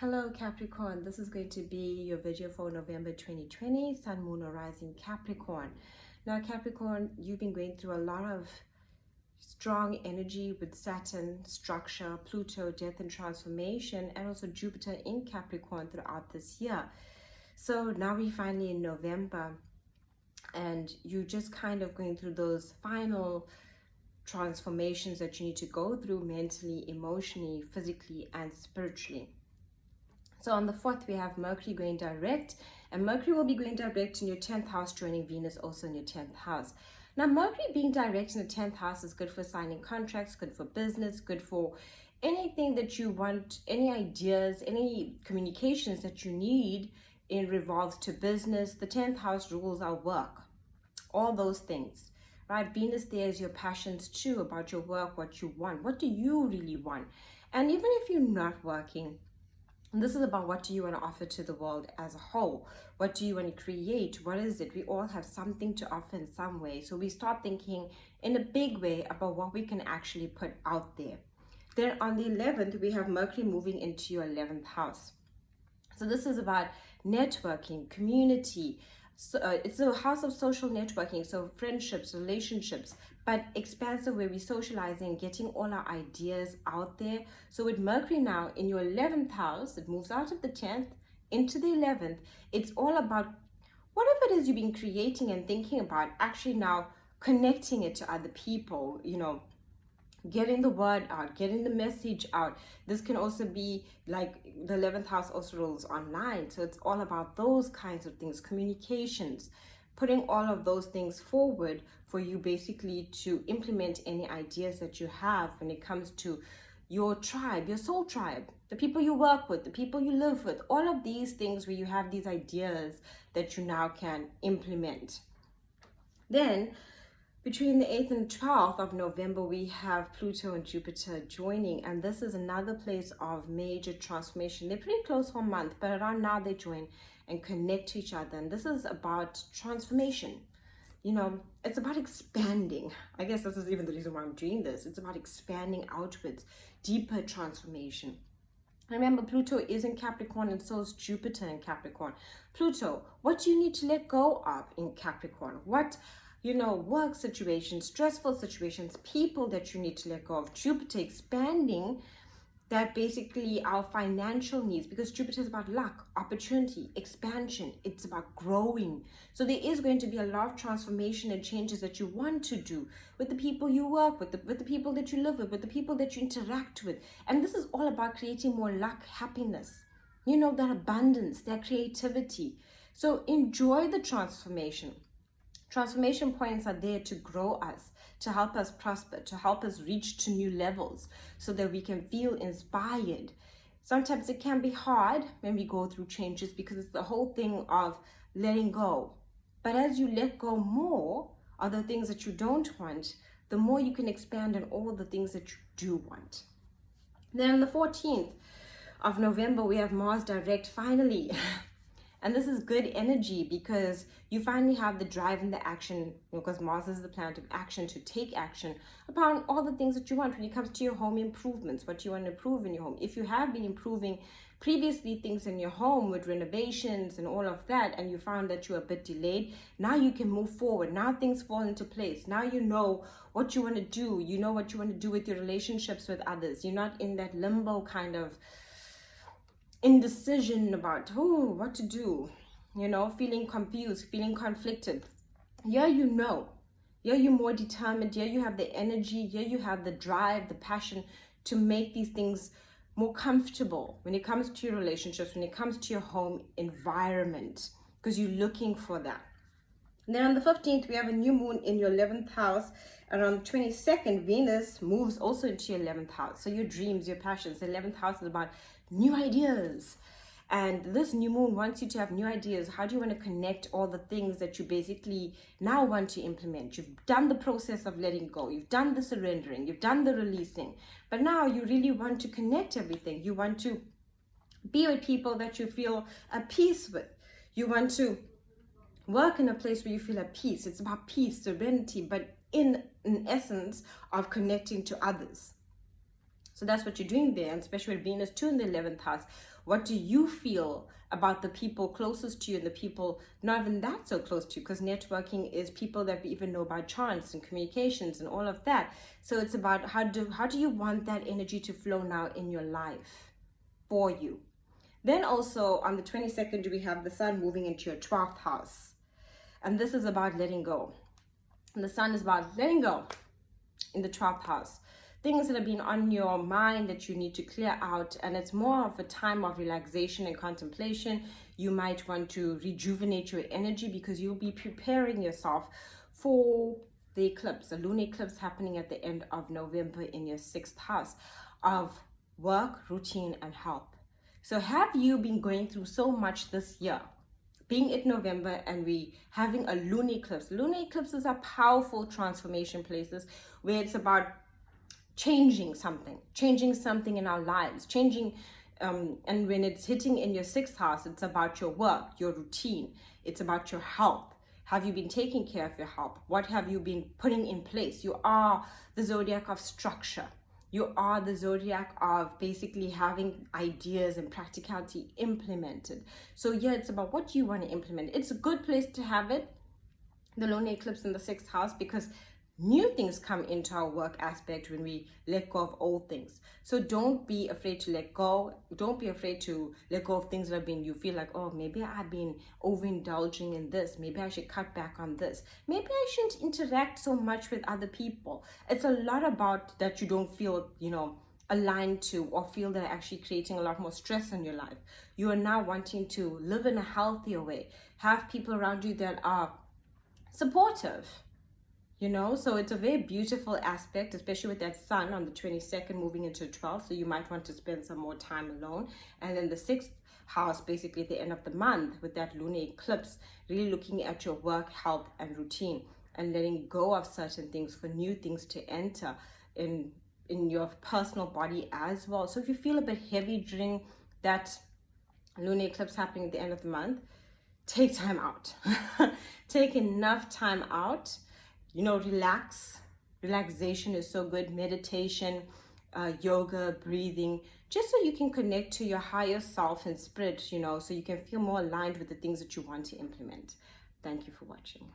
Hello Capricorn, this is going to be your video for November 2020, Sun, Moon, or Rising Capricorn. Now Capricorn, you've been going through a lot of strong energy with Saturn, structure, Pluto, death and transformation, and also Jupiter in Capricorn throughout this year. So now we're finally in November and you're just kind of going through those final transformations that you need to go through mentally, emotionally, physically, and spiritually. So on the 4th, we have Mercury going direct, and Mercury will be going direct in your 10th house, joining Venus also in your 10th house. Now, Mercury being direct in the 10th house is good for signing contracts, good for business, good for anything that you want, any ideas, any communications that you need in revolves to business. The 10th house rules our work, all those things, right? Venus there is your passions too, about your work, what you want. What do you really want? And even if you're not working, and this is about what do you want to offer to the world as a whole? What do you want to create? What is it? We all have something to offer in some way. So we start thinking in a big way about what we can actually put out there. Then on the 11th, we have Mercury moving into your 11th house. So this is about networking, community. So, it's a house of social networking, so friendships, relationships, but expansive where we're socializing, getting all our ideas out there. So with Mercury now in your 11th house, it moves out of the 10th into the 11th. It's all about whatever it is you've been creating and thinking about, actually now connecting it to other people, getting the word out, getting the message out. This can also be like the 11th house also rules online. So it's all about those kinds of things, communications, putting all of those things forward for you basically to implement any ideas that you have when it comes to your tribe, your soul tribe, the people you work with, the people you live with, all of these things where you have these ideas that you now can implement. Then between the 8th and 12th of November, we have Pluto and Jupiter joining, and this is another place of major transformation. They're pretty close for a month, but around now they join and connect to each other. And this is about transformation. It's about expanding. I guess this is even the reason why I'm doing this. It's about expanding outwards, deeper transformation. Remember, Pluto is in Capricorn and so is Jupiter in Capricorn. Pluto, what do you need to let go of in Capricorn? What work situations, stressful situations, people that you need to let go of. Jupiter expanding that basically our financial needs, because Jupiter is about luck, opportunity, expansion. It's about growing. So there is going to be a lot of transformation and changes that you want to do with the people you work with, with the people that you live with the people that you interact with. And this is all about creating more luck, happiness, that abundance, that creativity. So enjoy the transformation. Transformation points are there to grow us, to help us prosper, to help us reach to new levels so that we can feel inspired. Sometimes it can be hard when we go through changes because it's the whole thing of letting go. But as you let go more of the things that you don't want, the more you can expand on all the things that you do want. Then on the 14th of November, we have Mars direct finally. And this is good energy because you finally have the drive and the action, because Mars is the planet of action, to take action upon all the things that you want when it comes to your home improvements, what you want to improve in your home. If you have been improving previously things in your home with renovations and all of that, and you found that you're a bit delayed, now you can move forward. Now things fall into place. Now you know what you want to do. You know what you want to do with your relationships with others. You're not in that limbo kind of indecision about what to do, feeling confused, feeling conflicted. Here you're more determined. Here you have the energy. Here you have the drive, the passion to make these things more comfortable when it comes to your relationships, when it comes to your home environment, because you're looking for that. And then on the 15th, we have a new moon in your 11th house. And on the 22nd, Venus moves also into your 11th house. So your dreams, your passions. The 11th house is about new ideas. And this new moon wants you to have new ideas. How do you want to connect all the things that you basically now want to implement? You've done the process of letting go. You've done the surrendering. You've done the releasing. But now you really want to connect everything. You want to be with people that you feel at peace with. You want to work in a place where you feel at peace. It's about peace, serenity, but in an essence of connecting to others. So that's what you're doing there, and especially with Venus too in the 11th house. What do you feel about the people closest to you and the people not even that so close to you? Because networking is people that we even know by chance and communications and all of that. So it's about how do you want that energy to flow now in your life for you. Then also on the 22nd, we have the sun moving into your 12th house. And this is about letting go. And the sun is about letting go in the 12th house. Things that have been on your mind that you need to clear out, and it's more of a time of relaxation and contemplation. You might want to rejuvenate your energy because you'll be preparing yourself for the eclipse, the lunar eclipse happening at the end of November in your 6th house of work, routine, and health. So have you been going through so much this year? Being it November and we having a lunar eclipse. Lunar eclipses are powerful transformation places where it's about changing something in our lives, and when it's hitting in your 6th house, it's about your work, your routine, it's about your health. Have you been taking care of your health? What have you been putting in place? You are the zodiac of structure. You are the zodiac of basically having ideas and practicality implemented. So yeah, it's about what you want to implement. It's a good place to have it, the lunar eclipse in the 6th house, because new things come into our work aspect when we let go of old things. So don't be afraid to let go. Don't be afraid to let go of things that have been, you feel like, oh, maybe I've been overindulging in this. Maybe I should cut back on this. Maybe I shouldn't interact so much with other people. It's a lot about that you don't feel, aligned to, or feel that are actually creating a lot more stress in your life. You are now wanting to live in a healthier way. Have people around you that are supportive. So it's a very beautiful aspect, especially with that sun on the 22nd moving into 12th. So you might want to spend some more time alone. And then the 6th house, basically at the end of the month with that lunar eclipse, really looking at your work, health, and routine and letting go of certain things for new things to enter in your personal body as well. So if you feel a bit heavy during that lunar eclipse happening at the end of the month, take time out. Take enough time out. Relaxation is so good. Meditation, yoga, breathing, just so you can connect to your higher self and spirit, so you can feel more aligned with the things that you want to implement. Thank you for watching.